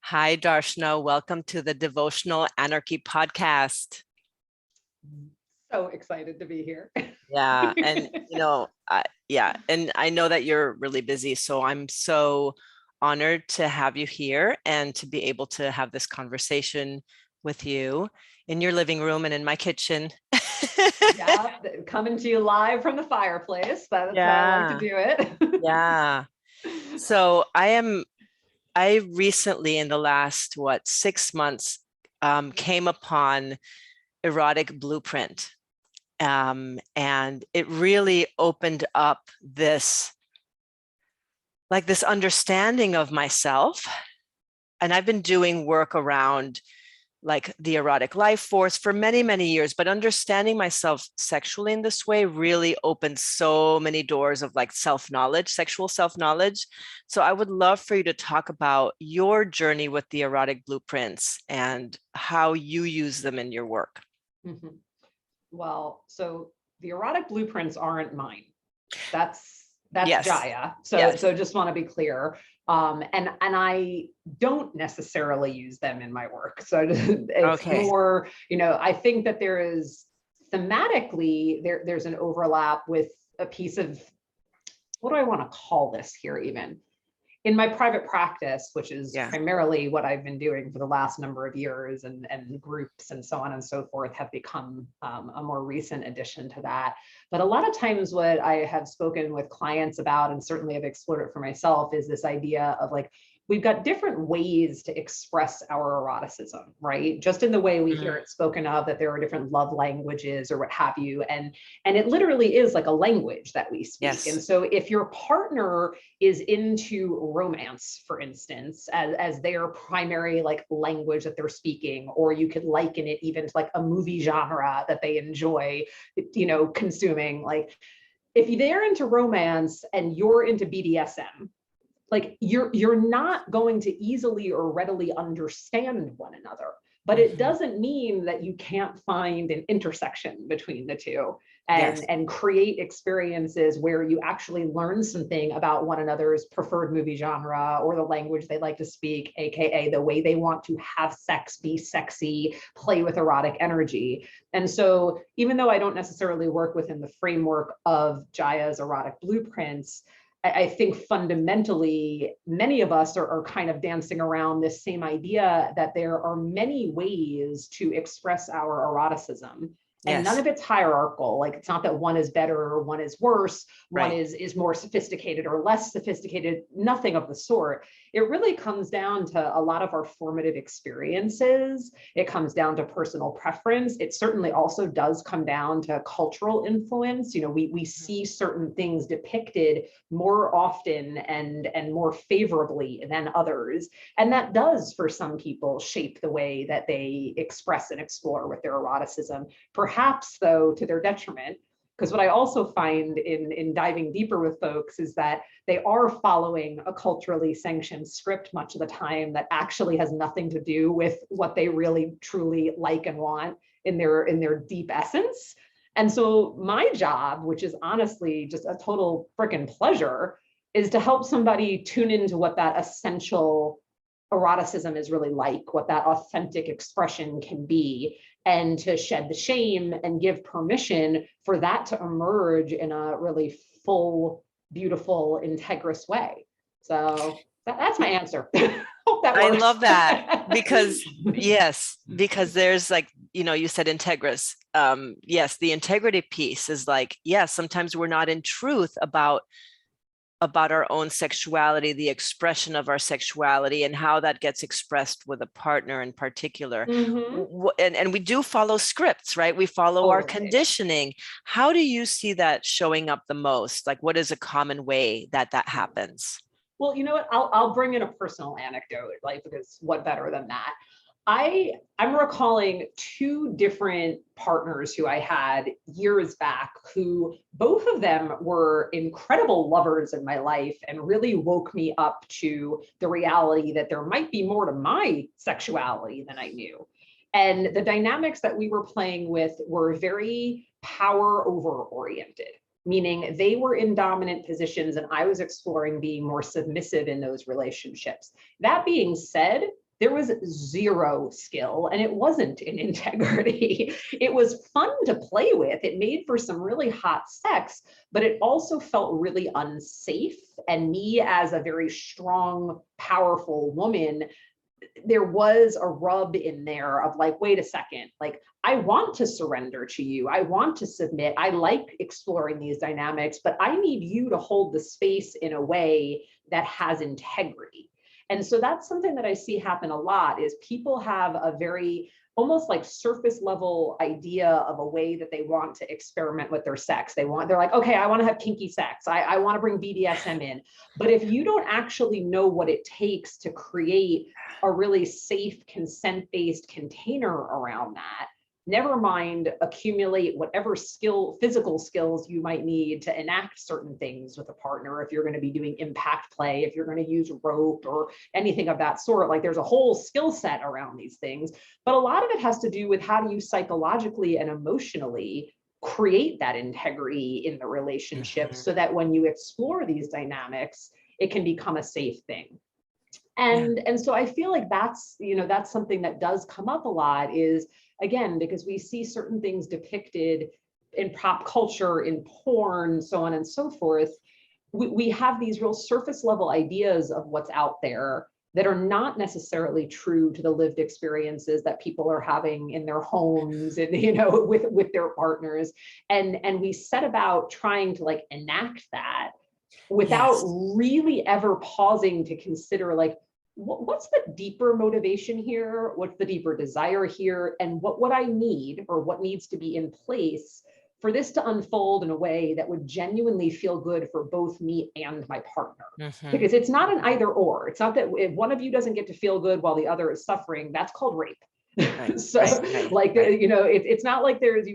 Hi, Darshana. Welcome to the Devotional Anarchy podcast. So excited to be here. Yeah, and and I know that you're really busy, so I'm so honored to have you here and to be able to have this conversation with you in your living room and in my kitchen. Yeah, coming to you live from the fireplace. That's how I like to do it. Yeah. So I recently, in the last 6 months, came upon Erotic Blueprint. And it really opened up this understanding of myself. And I've been doing work around like the erotic life force for many, many years, but understanding myself sexually in this way really opened so many doors of like self-knowledge, sexual self-knowledge. So I would love for you to talk about your journey with the erotic blueprints and how you use them in your work. Mm-hmm. Well, so the erotic blueprints aren't mine. That's Yes. Jaya. So Yes. so just want to be clear. And I don't necessarily use them in my work. So it's more, I think that there is thematically there's an overlap with a piece of, what do I want to call this here even? In my private practice, which is primarily what I've been doing for the last number of years, and groups and so on and so forth have become a more recent addition to that. But a lot of times what I have spoken with clients about, and certainly have explored it for myself, is this idea of like, we've got different ways to express our eroticism, right? Just in the way we hear it spoken of, that there are different love languages or what have you. And it literally is like a language that we speak. Yes. And so if your partner is into romance, for instance, as their primary like language that they're speaking, or you could liken it even to like a movie genre that they enjoy, consuming. Like if they're into romance and you're into BDSM, like you're not going to easily or readily understand one another. But it doesn't mean that you can't find an intersection between the two and create experiences where you actually learn something about one another's preferred movie genre or the language they like to speak, AKA the way they want to have sex, be sexy, play with erotic energy. And so even though I don't necessarily work within the framework of Jaya's erotic blueprints, I think fundamentally, many of us are kind of dancing around this same idea that there are many ways to express our eroticism. And none of it's hierarchical. Like, it's not that one is better or one is worse, one is more sophisticated or less sophisticated, nothing of the sort. It really comes down to a lot of our formative experiences. It comes down to personal preference. It certainly also does come down to cultural influence. We see certain things depicted more often and more favorably than others. And that does, for some people, shape the way that they express and explore with their eroticism. Perhaps, though, to their detriment, because what I also find in diving deeper with folks is that they are following a culturally sanctioned script much of the time that actually has nothing to do with what they really truly like and want in their deep essence. And so my job, which is honestly just a total freaking pleasure, is to help somebody tune into what that essential eroticism is really like, what that authentic expression can be, and to shed the shame and give permission for that to emerge in a really full, beautiful, integrous way. So that's my answer. Hope that works. I love that because because there's like, you said integrous. Yes, the integrity piece is like, sometimes we're not in truth about our own sexuality, the expression of our sexuality, and how that gets expressed with a partner in particular. And we do follow scripts, right? We follow our conditioning. How do you see that showing up the most? Like, what is a common way that happens? Well, you know what? I'll bring in a personal anecdote, like, because what better than that? I'm recalling two different partners who I had years back, who both of them were incredible lovers in my life and really woke me up to the reality that there might be more to my sexuality than I knew. And the dynamics that we were playing with were very power over oriented, meaning they were in dominant positions and I was exploring being more submissive in those relationships. That being said, there was zero skill, and it wasn't in integrity. It was fun to play with. It made for some really hot sex, but it also felt really unsafe. And me, as a very strong, powerful woman, there was a rub in there of like, wait a second, like, I want to surrender to you. I want to submit. I like exploring these dynamics, but I need you to hold the space in a way that has integrity. And so that's something that I see happen a lot, is people have a very almost like surface level idea of a way that they want to experiment with their sex. They're like, okay, I want to have kinky sex. I want to bring BDSM in. But if you don't actually know what it takes to create a really safe, consent-based container around that, never mind accumulate whatever physical skills you might need to enact certain things with a partner. If you're going to be doing impact play, if you're going to use rope or anything of that sort, like there's a whole skill set around these things. But a lot of it has to do with how do you psychologically and emotionally create that integrity in the relationship, so that when you explore these dynamics, it can become a safe thing. And so I feel like that's something that does come up a lot, is again, because we see certain things depicted in pop culture, in porn, so on and so forth. We have these real surface level ideas of what's out there that are not necessarily true to the lived experiences that people are having in their homes and, with their partners. And we set about trying to like enact that without really ever pausing to consider like, what's the deeper motivation here? What's the deeper desire here? And what would I need, or what needs to be in place for this to unfold in a way that would genuinely feel good for both me and my partner? Because it's not an either or. It's not that if one of you doesn't get to feel good while the other is suffering, that's called rape. It's not like there's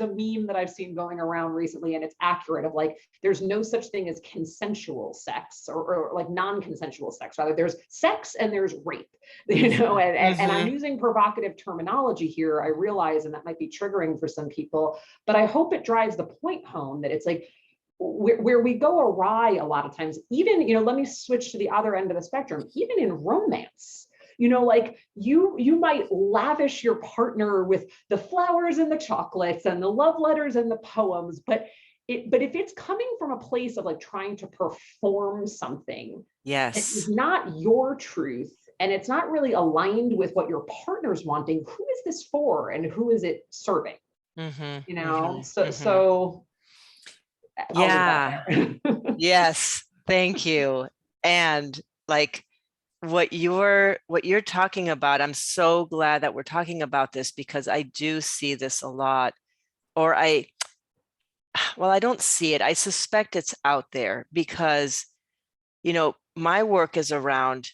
a meme that I've seen going around recently, and it's accurate, of like, there's no such thing as consensual sex or like non-consensual sex. Rather, there's sex and there's rape, and I'm using provocative terminology here, I realize, and that might be triggering for some people, but I hope it drives the point home that it's like, where we go awry a lot of times, even, let me switch to the other end of the spectrum, even in romance. Like you might lavish your partner with the flowers and the chocolates and the love letters and the poems, but if it's coming from a place of like trying to perform something, it's not your truth, and it's not really aligned with what your partner's wanting, who is this for and who is it serving? So yes, thank you. And like, what you're talking about, I'm so glad that we're talking about this, because I do see this a lot, or I don't see it. I suspect it's out there, because, my work is around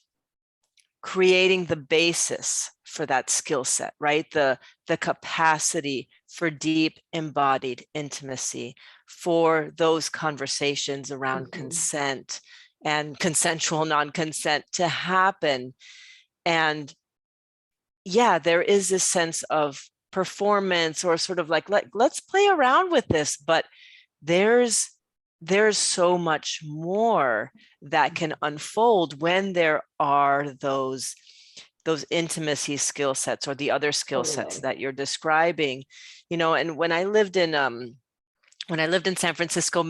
creating the basis for that skill set, right? The capacity for deep embodied intimacy, for those conversations around consent and consensual non-consent to happen. And there is this sense of performance, or sort of like let's play around with this, but there's so much more that can unfold when there are those intimacy skill sets, or the other skill sets that you're describing. And when I lived in San Francisco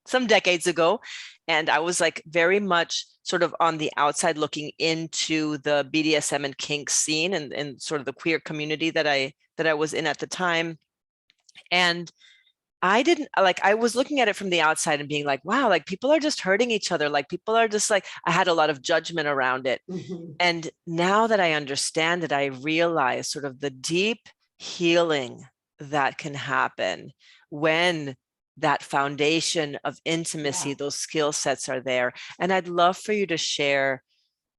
some decades ago, and I was like very much sort of on the outside looking into the BDSM and kink scene, and sort of the queer community that I was in at the time. And I was looking at it from the outside and being like, wow, like people are just hurting each other. Like people are just like, I had a lot of judgment around it. And now that I understand it, I realize sort of the deep healing that can happen when that foundation of intimacy, those skill sets are there. And I'd love for you to share,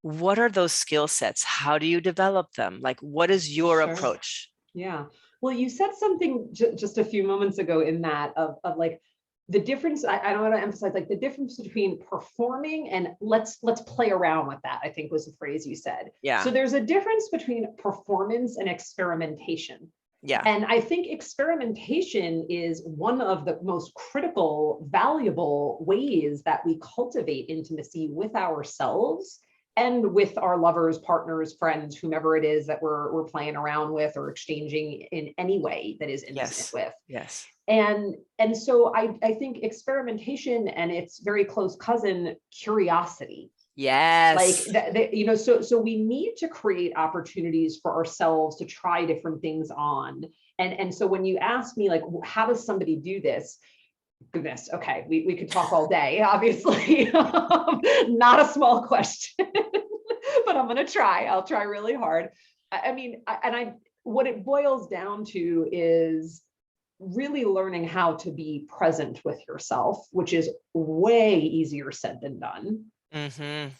what are those skill sets? How do you develop them? Like, what is your approach? Yeah. Well, you said something just a few moments ago in that of like the difference. I don't want to emphasize like the difference between performing and let's play around with that, I think was the phrase you said. So there's a difference between performance and experimentation. And I think experimentation is one of the most critical, valuable ways that we cultivate intimacy with ourselves and with our lovers, partners, friends, whomever it is that we're playing around with or exchanging in any way that is intimate with. Yes. And so I think experimentation and its very close cousin, curiosity. Yes. Like you know, so we need to create opportunities for ourselves to try different things on. And so when you ask me, like, how does somebody do this? Goodness, okay, we could talk all day, obviously. Not a small question, but I'm gonna try. I'll try really hard. I mean, what it boils down to is really learning how to be present with yourself, which is way easier said than done,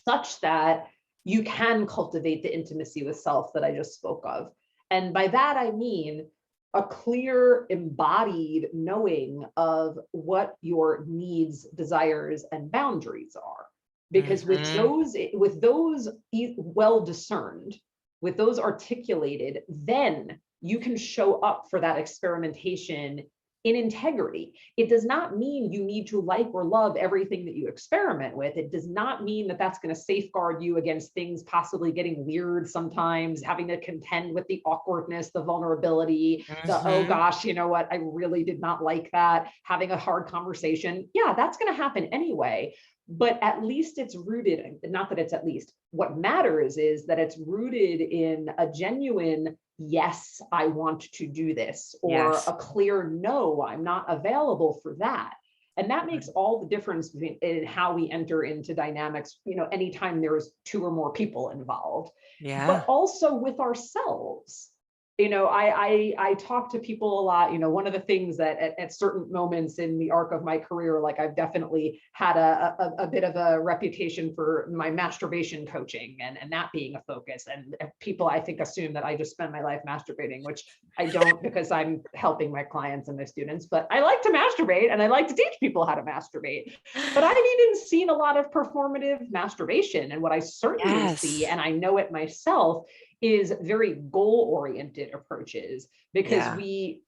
such that you can cultivate the intimacy with self that I just spoke of. And by that, I mean a clear, embodied knowing of what your needs, desires, and boundaries are. Because with those well discerned, with those articulated, then you can show up for that experimentation in integrity. It does not mean you need to like or love everything that you experiment with. It does not mean that that's going to safeguard you against things possibly getting weird sometimes, having to contend with the awkwardness, the vulnerability, the, oh gosh, you know what, I really did not like that, having a hard conversation. Yeah, that's going to happen anyway. But at least it's rooted, not that it's at least, what matters is that it's rooted in a genuine, yes, I want to do this, or a clear, no, I'm not available for that. And that makes all the difference in how we enter into dynamics, you know, anytime there's two or more people involved, but also with ourselves. You know, I talk to people a lot. You know, one of the things that at certain moments in the arc of my career, like I've definitely had a bit of a reputation for my masturbation coaching and that being a focus. And people, I think, assume that I just spend my life masturbating, which I don't, because I'm helping my clients and my students. But I like to masturbate and I like to teach people how to masturbate. But I've even seen a lot of performative masturbation. And what I certainly see, and I know it myself, is very goal-oriented approaches, because we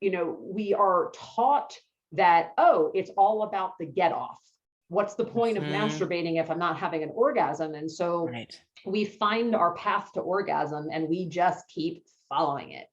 are taught that, oh, it's all about the get off. What's the point of masturbating if I'm not having an orgasm? And so we find our path to orgasm and we just keep following it.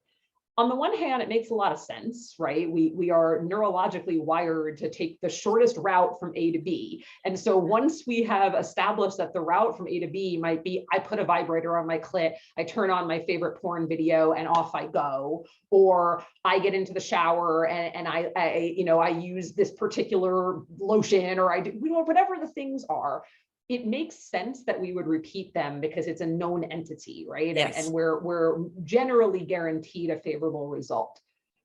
On the one hand, it makes a lot of sense, right? We are neurologically wired to take the shortest route from A to B. And so once we have established that the route from A to B might be, I put a vibrator on my clit, I turn on my favorite porn video and off I go, or I get into the shower and I use this particular lotion, or I do, whatever the things are. It makes sense that we would repeat them because it's a known entity, right? And we're generally guaranteed a favorable result.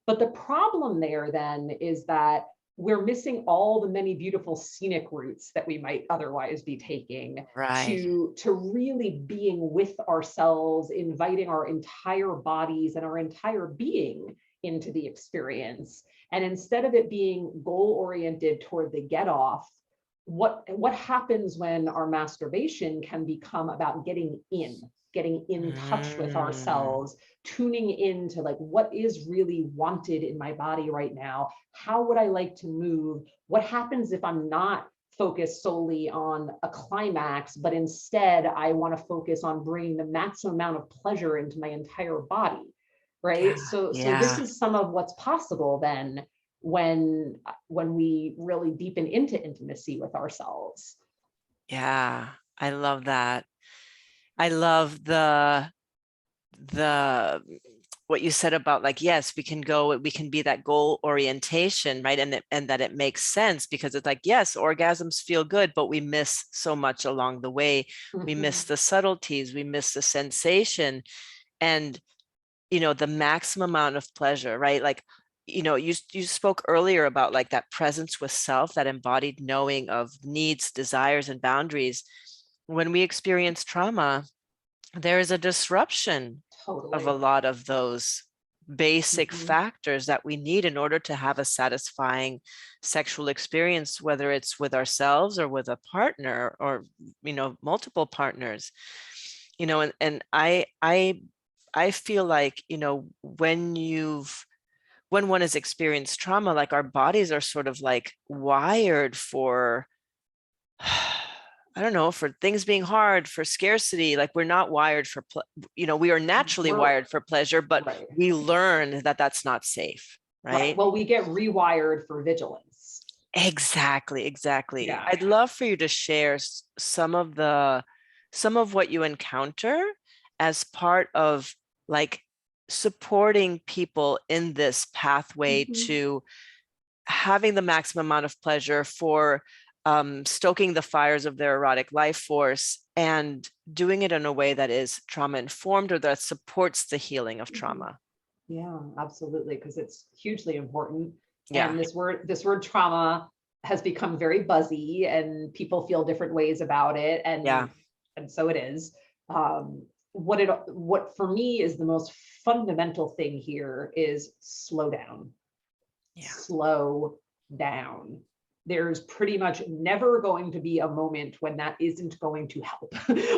But the problem there then is that we're missing all the many beautiful scenic routes that we might otherwise be taking to really being with ourselves, inviting our entire bodies and our entire being into the experience. And instead of it being goal-oriented toward the get off, what happens when our masturbation can become about getting in touch with ourselves, tuning into like, what is really wanted in my body right now? How would I like to move? What happens if I'm not focused solely on a climax, but instead I want to focus on bringing the maximum amount of pleasure into my entire body, right? So this is some of what's possible then when we really deepen into intimacy with ourselves. Yeah, I love that. I love the what you said about, like, yes, we can be that goal orientation, right? And that it makes sense, because it's like, yes, orgasms feel good, but we miss so much along the way. We miss the subtleties, we miss the sensation, and the maximum amount of pleasure, right? Like, you spoke earlier about like that presence with self, that embodied knowing of needs, desires, and boundaries. When we experience trauma, there is a disruption of a lot of those basic factors that we need in order to have a satisfying sexual experience, whether it's with ourselves or with a partner, or multiple partners. And I feel like, when one has experienced trauma, like, our bodies are sort of like wired for, I don't know, for things being hard, for scarcity. Like we're not wired for, we are naturally wired for pleasure, but we learn that that's not safe, right? Well, we get rewired for vigilance. Exactly. Yeah. I'd love for you to share some of what you encounter as part of like supporting people in this pathway to having the maximum amount of pleasure, for stoking the fires of their erotic life force, and doing it in a way that is trauma informed or that supports the healing of trauma. Yeah, absolutely, because it's hugely important. Yeah. And this word trauma has become very buzzy, and people feel different ways about it. And so it is. What for me is the most fundamental thing here is slow down. Slow down. There's pretty much never going to be a moment when that isn't going to help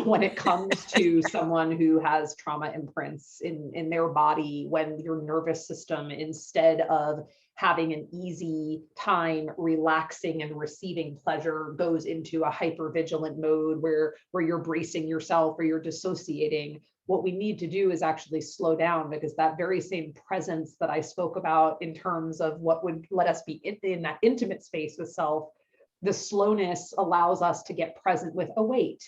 when it comes to someone who has trauma imprints in their body, when your nervous system, instead of having an easy time relaxing and receiving pleasure, goes into a hypervigilant mode where you're bracing yourself or you're dissociating. What we need to do is actually slow down, because that very same presence that I spoke about in terms of what would let us be in that intimate space with self, the slowness allows us to get present with, oh, wait,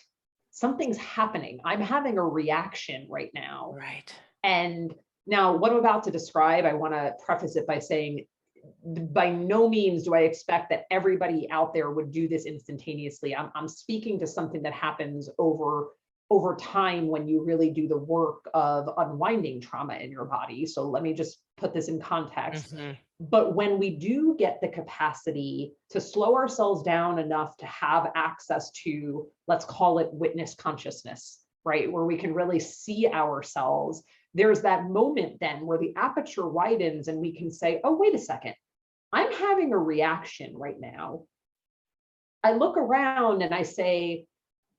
something's happening. I'm having a reaction right now. Right. And now what I'm about to describe, I want to preface it by saying, by no means do I expect that everybody out there would do this instantaneously. I'm speaking to something that happens over time when you really do the work of unwinding trauma in your body. So let me just put this in context. But when we do get the capacity to slow ourselves down enough to have access to, let's call it witness consciousness, right? Where we can really see ourselves, there's that moment then where the aperture widens and we can say, oh, wait a second, I'm having a reaction right now. I look around and I say,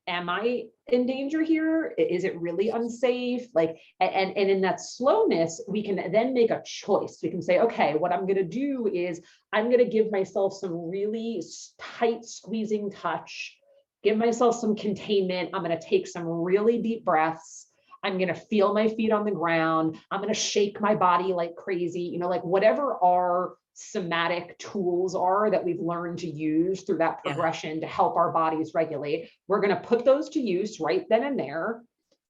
am I in danger here? Is it really unsafe? Like, and in that slowness, we can then make a choice. We can say, okay, what I'm going to do is I'm going to give myself some really tight squeezing touch, give myself some containment. I'm going to take some really deep breaths. I'm going to feel my feet on the ground. I'm going to shake my body like crazy, like whatever our somatic tools are that we've learned to use through that progression to help our bodies regulate. We're going to put those to use right then and there.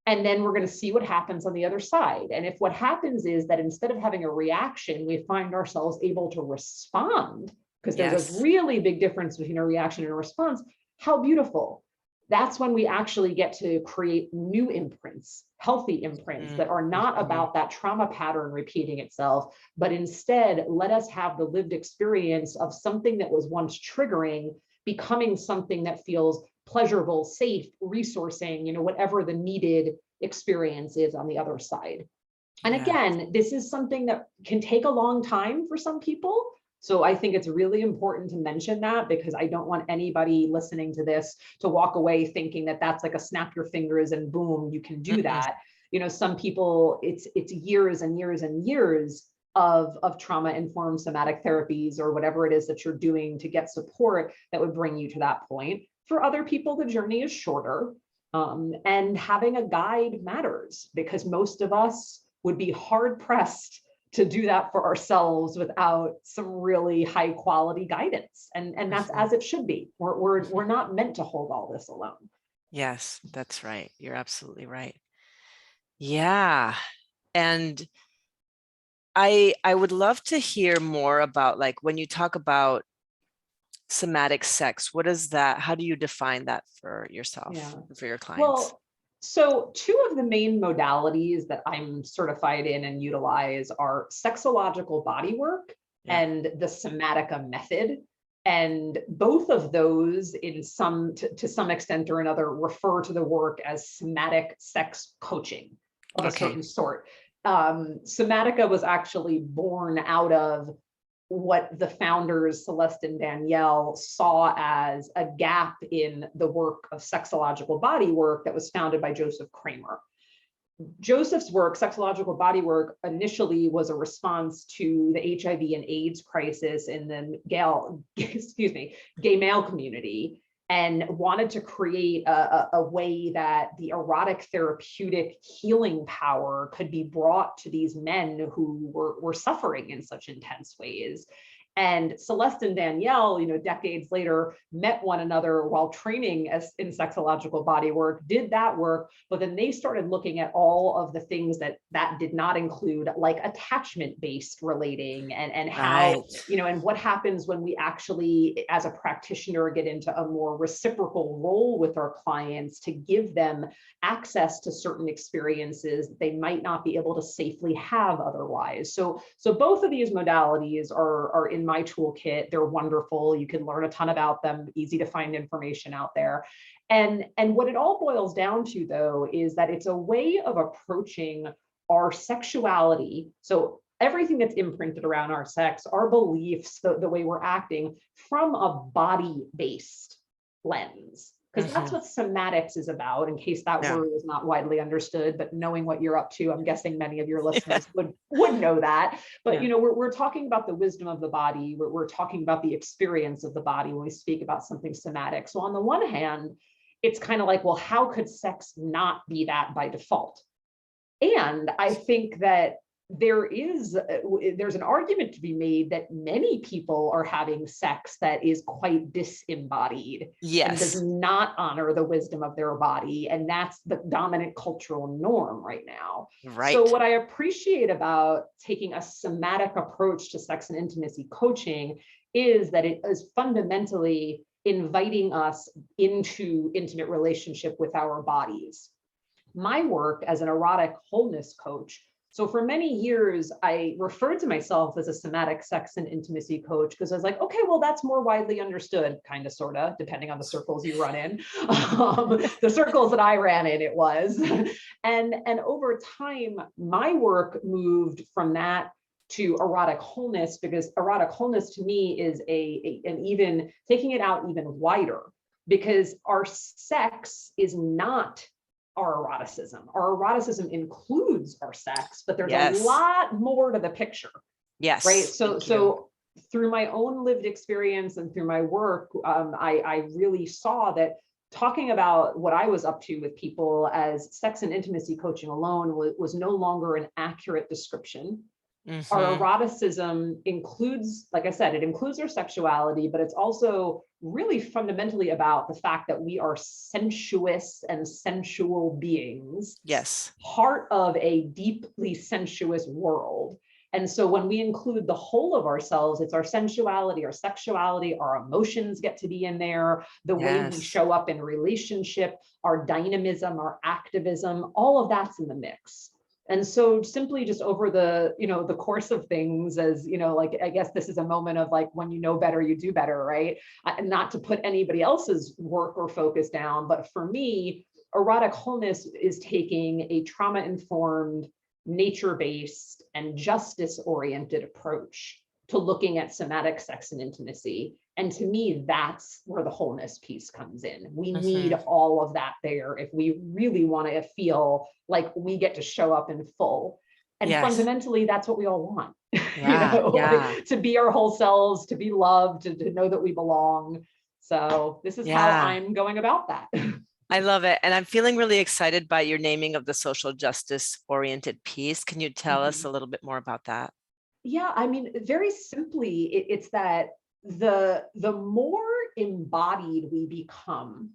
And then we're going to see what happens on the other side. And if what happens is that instead of having a reaction, we find ourselves able to respond, because there's a really big difference between a reaction and a response. How beautiful. That's when we actually get to create new imprints, healthy imprints that are not about that trauma pattern repeating itself, but instead let us have the lived experience of something that was once triggering becoming something that feels pleasurable, safe, resourcing, whatever the needed experience is on the other side. And again, this is something that can take a long time for some people. So I think it's really important to mention that, because I don't want anybody listening to this to walk away thinking that that's like a snap your fingers and boom, you can do that. Some people, it's years and years and years of trauma-informed somatic therapies or whatever it is that you're doing to get support that would bring you to that point. For other people, the journey is shorter, and having a guide matters, because most of us would be hard-pressed to do that for ourselves without some really high quality guidance. And that's as it should be. We're not meant to hold all this alone. Yes, that's right. You're absolutely right. Yeah. And I would love to hear more about, like, when you talk about somatic sex, what is that? How do you define that for yourself, for your clients? Well, so two of the main modalities that I'm certified in and utilize are sexological bodywork and the Somatica method. And both of those, to some extent or another, refer to the work as somatic sex coaching of a certain sort. Somatica was actually born out of what the founders, Celeste and Danielle, saw as a gap in the work of sexological body work that was founded by Joseph Kramer. Joseph's work, sexological body work, initially was a response to the HIV and AIDS crisis in the gay male community. and wanted to create a way that the erotic therapeutic healing power could be brought to these men who were suffering in such intense ways. And Celeste and Danielle, decades later, met one another while training in sexological bodywork, did that work, but then they started looking at all of the things that did not include, like attachment-based relating, and how, and what happens when we actually, as a practitioner, get into a more reciprocal role with our clients to give them access to certain experiences that they might not be able to safely have otherwise. So both of these modalities are in my toolkit. They're wonderful. You can learn a ton about them, easy to find information out there. And what it all boils down to, though, is that it's a way of approaching our sexuality. So everything that's imprinted around our sex, our beliefs, the way we're acting, from a body-based lens. Because that's what somatics is about, in case that word is not widely understood, but knowing what you're up to, I'm guessing many of your listeners would know that. But we're talking about the wisdom of the body. We're talking about the experience of the body when we speak about something somatic. So on the one hand, it's kind of like, well, how could sex not be that by default? And I think that there's an argument to be made that many people are having sex that is quite disembodied and does not honor the wisdom of their body. And that's the dominant cultural norm right now. So what I appreciate about taking a somatic approach to sex and intimacy coaching is that it is fundamentally inviting us into intimate relationship with our bodies. My work as an erotic wholeness coach, so for many years, I referred to myself as a somatic sex and intimacy coach because I was like, okay, well, that's more widely understood, kind of, sort of, depending on the circles you run in. The circles that I ran in, it was. And over time, my work moved from that to erotic wholeness, because erotic wholeness to me is an even taking it out even wider, because our sex is not our eroticism. Our eroticism includes our sex, but there's a lot more to the picture. Right. So through my own lived experience and through my work, I really saw that talking about what I was up to with people as sex and intimacy coaching alone was no longer an accurate description. Our eroticism includes, like I said, it includes our sexuality, but it's also really fundamentally about the fact that we are sensuous and sensual beings. Part of a deeply sensuous world. And so when we include the whole of ourselves, it's our sensuality, our sexuality, our emotions get to be in there, the way we show up in relationship, our dynamism, our activism, all of that's in the mix. And so simply just over the, the course of things, as, like, I guess this is a moment of like, when you know better, you do better, right? And not to put anybody else's work or focus down, but for me, erotic wholeness is taking a trauma-informed, nature-based, and justice-oriented approach to looking at somatic sex and intimacy. And to me, that's where the wholeness piece comes in. We need all of that there if we really want to feel like we get to show up in full. And fundamentally, that's what we all want. To be our whole selves, to be loved, to know that we belong. So this is how I'm going about that. I love it. And I'm feeling really excited by your naming of the social justice oriented piece. Can you tell us a little bit more about that? Yeah, I mean, very simply, it's that the more embodied we become,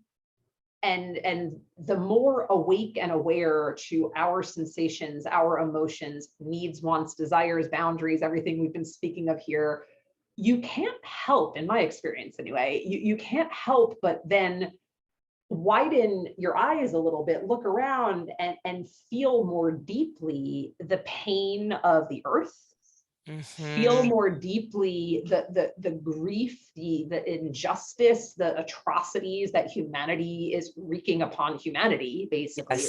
and the more awake and aware to our sensations, our emotions, needs, wants, desires, boundaries, everything we've been speaking of here, you can't help, in my experience anyway, you can't help but then widen your eyes a little bit, look around and feel more deeply the pain of the earth. Feel more deeply the grief, the injustice, the atrocities that humanity is wreaking upon humanity, basically.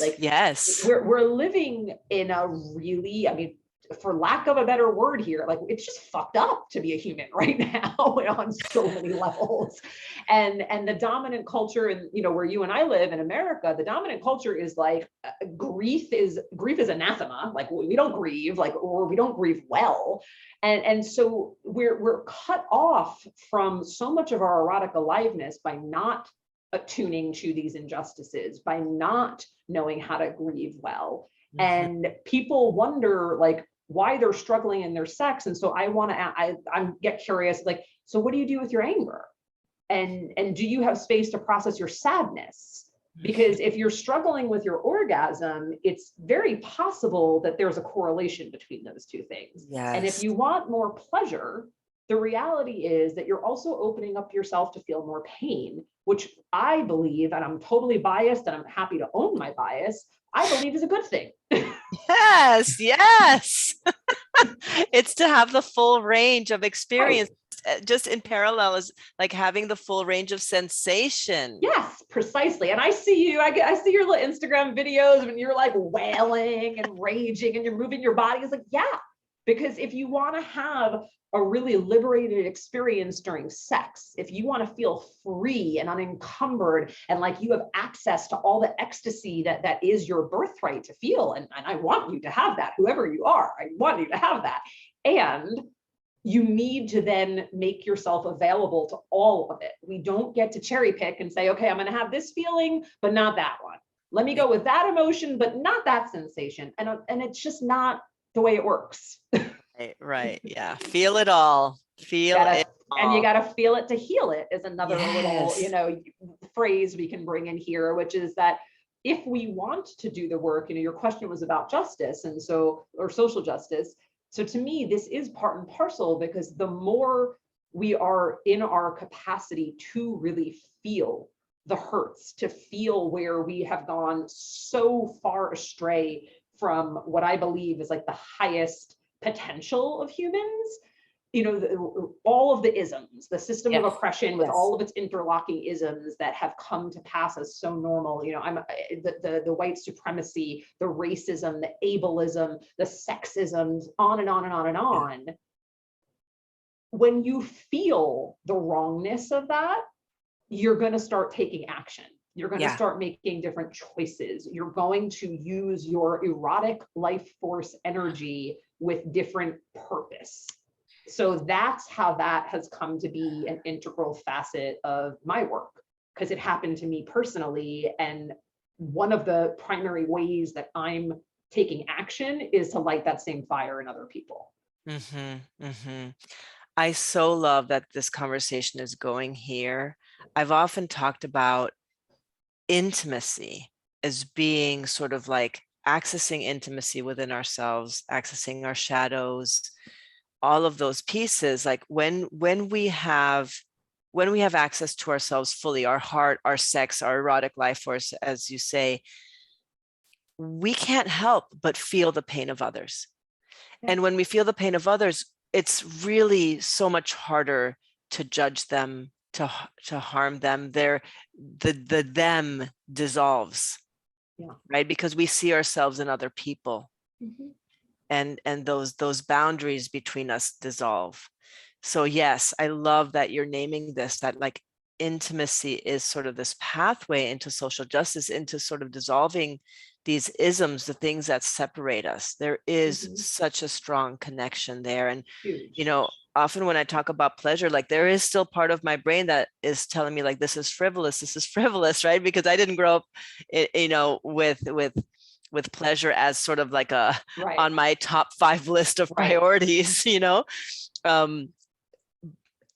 We're living in a really, I mean, for lack of a better word here, like, it's just fucked up to be a human right now on so many levels. And the dominant culture, and where you and I live in America, the dominant culture is like, grief is anathema. Like, we don't grieve, or we don't grieve well. And so we're cut off from so much of our erotic aliveness by not attuning to these injustices, by not knowing how to grieve well. Mhm. And people wonder like why they're struggling in their sex. And so I want to, I get curious, like, so what do you do with your anger? And do you have space to process your sadness? Because if you're struggling with your orgasm, it's very possible that there's a correlation between those two things. Yes. And if you want more pleasure, the reality is that you're also opening up yourself to feel more pain, which I believe, and I'm totally biased and I'm happy to own my bias, I believe is a good thing. Yes, yes. It's to have the full range of experience. Right. Just in parallel as like having the full range of sensation. Yes, precisely. And I see you, I see your little Instagram videos and you're like wailing and raging and you're moving your body. It's like, yeah, because if you want to have a really liberated experience during sex, if you want to feel free and unencumbered and like you have access to all the ecstasy that is your birthright to feel, and I want you to have that, whoever you are, I want you to have that. And you need to then make yourself available to all of it. We don't get to cherry pick and say, okay, I'm going to have this feeling, but not that one. Let me go with that emotion, but not that sensation. And it's just not the way it works. Right. Yeah. Feel it all. Feel it all. And you got to feel it to heal it is another little, phrase we can bring in here, which is that if we want to do the work, your question was about justice or social justice. So to me, this is part and parcel, because the more we are in our capacity to really feel the hurts, to feel where we have gone so far astray from what I believe is like the highest potential of humans, all of the isms, the system of oppression with all of its interlocking isms that have come to pass as so normal, I'm the white supremacy, the racism, the ableism, the sexisms, on and on and on and on. When you feel the wrongness of that, you're going to start taking action. You're going to start making different choices. You're going to use your erotic life force energy with different purpose. So that's how that has come to be an integral facet of my work, because it happened to me personally. And one of the primary ways that I'm taking action is to light that same fire in other people. Mm-hmm, mm-hmm. I so love that this conversation is going here. I've often talked about intimacy as being sort of like accessing intimacy within ourselves, accessing our shadows, all of those pieces. Like when we have access to ourselves fully, our heart, our sex, our erotic life force, as you say, we can't help but feel the pain of others. And when we feel the pain of others, it's really so much harder to judge them, to harm them. The them dissolves, right? Because we see ourselves in other people. Mm-hmm. And those boundaries between us dissolve. So yes, I love that you're naming this, that like intimacy is sort of this pathway into social justice, into sort of dissolving these isms, the things that separate us. There is such a strong connection there. And, often when I talk about pleasure, like there is still part of my brain that is telling me like, this is frivolous, right? Because I didn't grow up, with pleasure as sort of like on my top 5 list of priorities,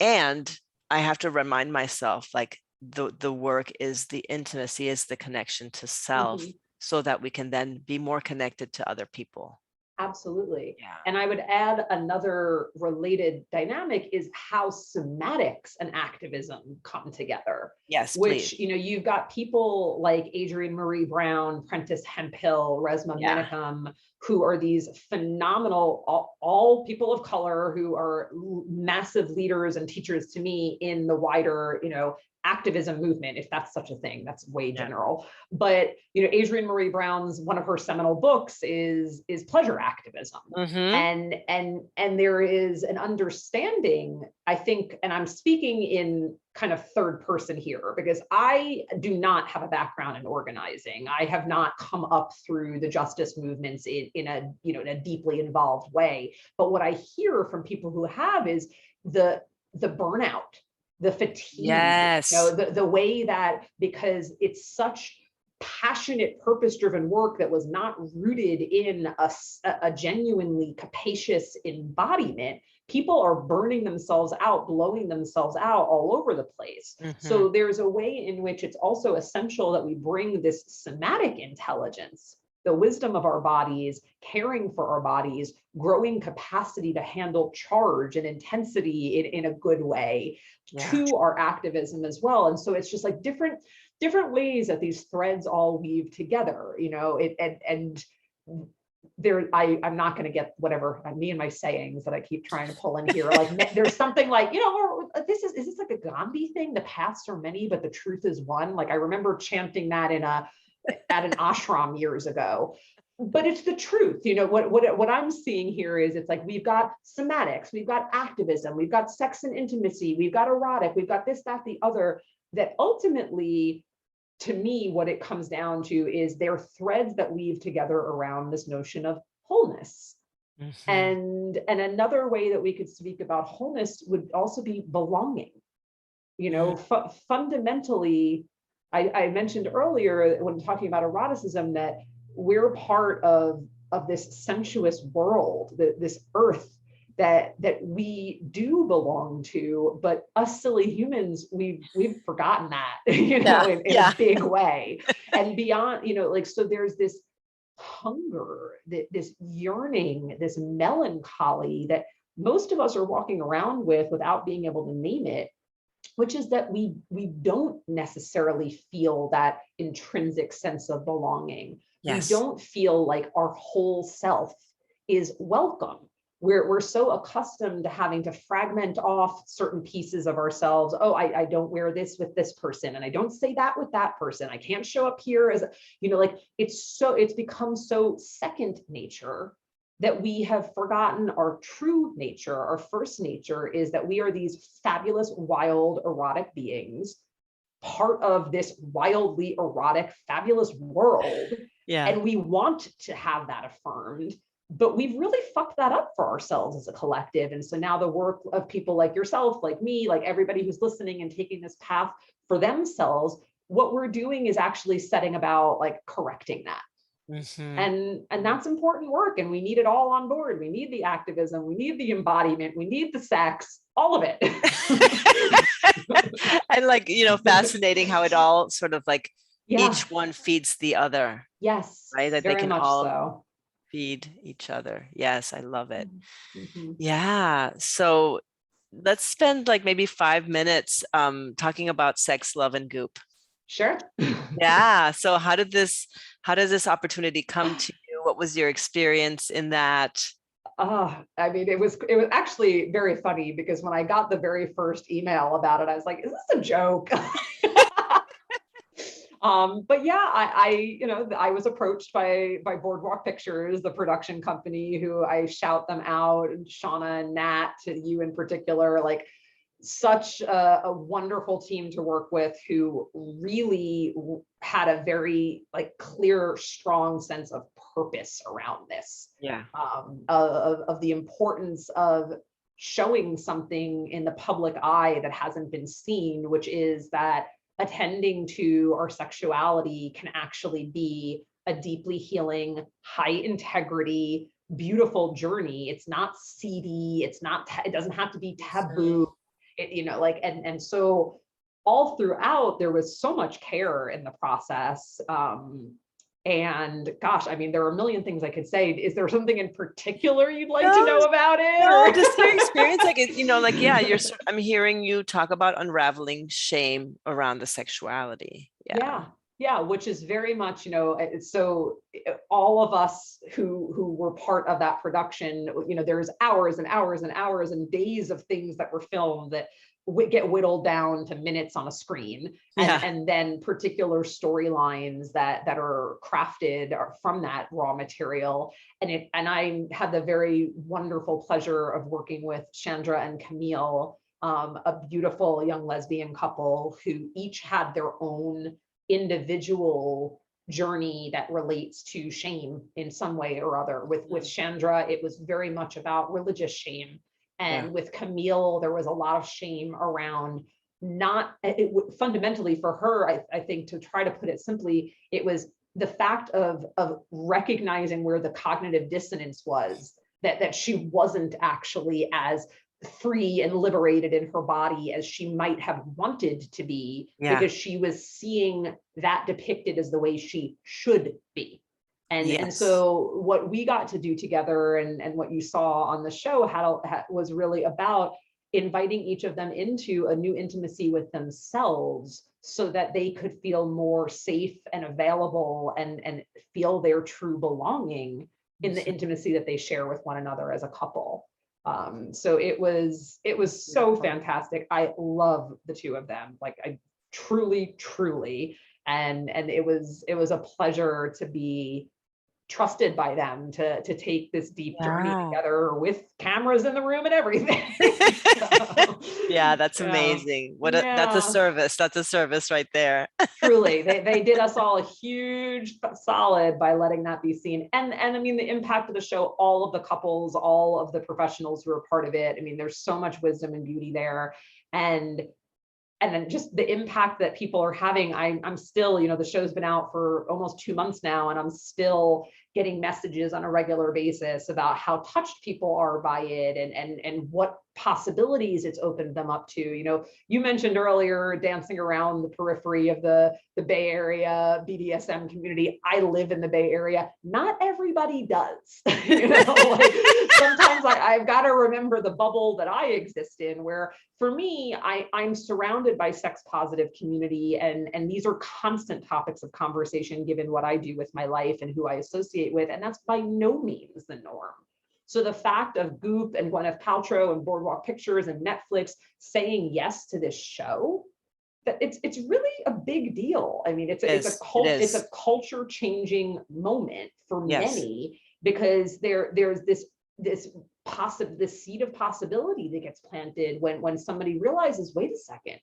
and I have to remind myself like the work is the intimacy, is the connection to self, so that we can then be more connected to other people. Absolutely. Yeah. And I would add another related dynamic is how somatics and activism come together. Yes, which, please. You've got people like Adrienne Marie Brown, Prentice Hemphill, Resmaa Menakem, who are these phenomenal, all people of color who are massive leaders and teachers to me in the wider, activism movement, if that's such a thing. That's way general. But Adrienne Marie Brown's, one of her seminal books is pleasure activism. And there is an understanding, I think, and I'm speaking in kind of third person here, because I do not have a background in organizing. I have not come up through the justice movements in a deeply involved way. But what I hear from people who have is the burnout the fatigue, Yes. the way that, because it's such passionate, purpose-driven work that was not rooted in a genuinely capacious embodiment, people are burning themselves out, blowing themselves out all over the place. So there's a way in which it's also essential that we bring this somatic intelligence, the wisdom of our bodies, caring for our bodies, growing capacity to handle charge and intensity in a good way, to our activism as well. And so it's just like different ways that these threads all weave together, I'm not going to get whatever me and my sayings that I keep trying to pull in here. Like there's something like, is this like a Gandhi thing? The paths are many, but the truth is one. Like I remember chanting that at an ashram years ago, but it's the truth. What I'm seeing here is it's like, we've got somatics, we've got activism, we've got sex and intimacy, we've got erotic, we've got this, that, the other, that ultimately, to me, what it comes down to is they're threads that weave together around this notion of wholeness. And another way that we could speak about wholeness would also be belonging. Fundamentally, I mentioned earlier when talking about eroticism that we're part of this sensuous world, this earth that we do belong to, but us silly humans, we've forgotten that, in a big way. And beyond, so there's this hunger, this yearning, this melancholy that most of us are walking around with without being able to name it, which is that we don't necessarily feel that intrinsic sense of belonging. Yes. We don't feel like our whole self is welcome. We're so accustomed to having to fragment off certain pieces of ourselves. Oh, I don't wear this with this person, and I don't say that with that person. I can't show up here as, it's become so second nature that we have forgotten our true nature. Our first nature is that we are these fabulous, wild, erotic beings, part of this wildly erotic, fabulous world. Yeah. And we want to have that affirmed. But we've really fucked that up for ourselves as a collective. And so now the work of people like yourself, like me, like everybody who's listening and taking this path for themselves, what we're doing is actually setting about like correcting that. And that's important work. And we need it all on board. We need the activism, we need the embodiment, we need the sex, all of it. And fascinating how it all sort of like each one feeds the other. Yes. Right. That very they can much all so. Feed each other. Yes, I love it. Yeah. So let's spend like maybe 5 minutes talking about sex, love, and goop. Sure. Yeah. So how does this opportunity come to you? What was your experience in that? It was actually very funny, because when I got the very first email about it, I was like, is this a joke? But yeah, I was approached by Boardwalk Pictures, the production company, who I shout them out, and Shauna and Nat, to you in particular, like such a wonderful team to work with, who really had a very like clear, strong sense of purpose around this. Yeah. Of the importance of showing something in the public eye that hasn't been seen, which is that attending to our sexuality can actually be a deeply healing, high integrity, beautiful journey. It's not seedy. It doesn't have to be taboo. And so all throughout, there was so much care in the process. And gosh, there are a million things I could say. Is there something in particular you'd like to know about it? No, just your experience. I'm hearing you talk about unraveling shame around the sexuality. Yeah, which is very much, so all of us who were part of that production, there's hours and hours and hours and days of things that were filmed that get whittled down to minutes on a screen, and then particular storylines that are crafted from that raw material. And I had the very wonderful pleasure of working with Chandra and Camille, a beautiful young lesbian couple who each had their own individual journey that relates to shame in some way or other. With Chandra, it was very much about religious shame. And with Camille, there was a lot of shame around fundamentally for her, I think, to try to put it simply, it was the fact of recognizing where the cognitive dissonance was, that she wasn't actually as free and liberated in her body as she might have wanted to be, because she was seeing that depicted as the way she should be. And so what we got to do together, and what you saw on the show was really about inviting each of them into a new intimacy with themselves, so that they could feel more safe and available and feel their true belonging in the intimacy that they share with one another as a couple. So it was so fantastic. I love the two of them. Like, I truly, and it was a pleasure to be trusted by them to take this deep journey together, with cameras in the room and everything. Yeah, that's amazing. That's a service. That's a service right there. Truly, they did us all a huge solid by letting that be seen. And I mean, the impact of the show, all of the couples, all of the professionals who are part of it. I mean, there's so much wisdom and beauty there. And then just the impact that people are having. I'm still, the show's been out for almost 2 months now, and I'm still getting messages on a regular basis about how touched people are by it, and what possibilities it's opened them up to. You mentioned earlier dancing around the periphery of the Bay Area BDSM community. I live in the Bay Area. Not everybody does. Sometimes I've got to remember the bubble that I exist in, where for me, I'm surrounded by sex positive community, and these are constant topics of conversation given what I do with my life and who I associate with, and that's by no means the norm. So the fact of Goop and Gwyneth Paltrow and Boardwalk Pictures and Netflix saying yes to this show, that it's really a big deal. I mean, it's a culture changing moment for many, because there's this seed of possibility that gets planted when somebody realizes, wait a second,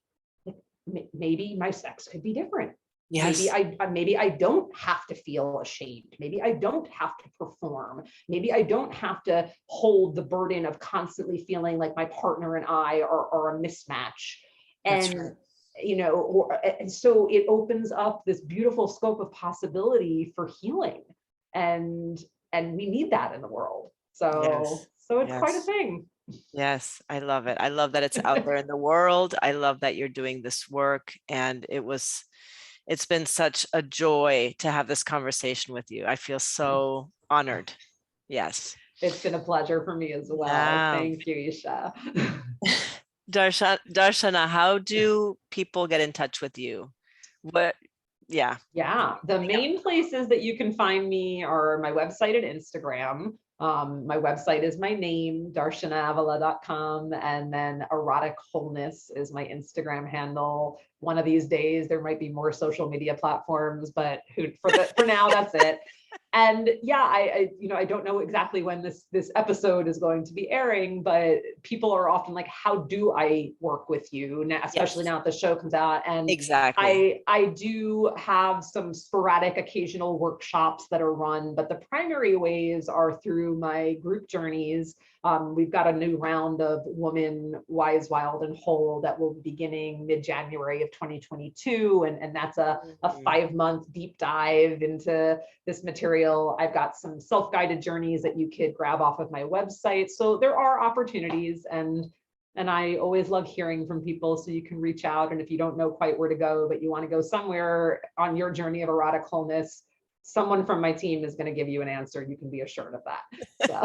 maybe my sex could be different. Yes. Maybe I don't have to feel ashamed. Maybe I don't have to perform. Maybe I don't have to hold the burden of constantly feeling like my partner and I are a mismatch. And and so it opens up this beautiful scope of possibility for healing, and we need that in the world. So it's quite a thing. Yes, I love it. I love that it's out there in the world. I love that you're doing this work, and it's been such a joy to have this conversation with you. I feel so honored. Yes. It's been a pleasure for me as well. Thank you, Isha. Darshana, how do people get in touch with you? The main places that you can find me are my website and Instagram. My website is my name, darshanaavila.com, and then Erotic Wholeness is my Instagram handle. One of these days there might be more social media platforms, but for now that's it. And I don't know exactly when this episode is going to be airing, but people are often like, how do I work with you? Now, especially now that the show comes out. And I do have some sporadic occasional workshops that are run, but the primary ways are through my group journeys. We've got a new round of Woman Wise, Wild, and Whole that will be beginning mid-January of 2022. And that's a 5-month deep dive into this material. I've got some self-guided journeys that you could grab off of my website. So there are opportunities, and I always love hearing from people. So you can reach out, and if you don't know quite where to go, but you want to go somewhere on your journey of erotic wholeness, someone from my team is going to give you an answer. You can be assured of that. So.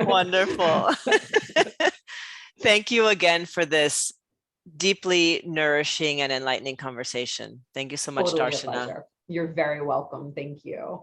Wonderful. Thank you again for this deeply nourishing and enlightening conversation. Thank you so much, Darshana. You're very welcome. Thank you.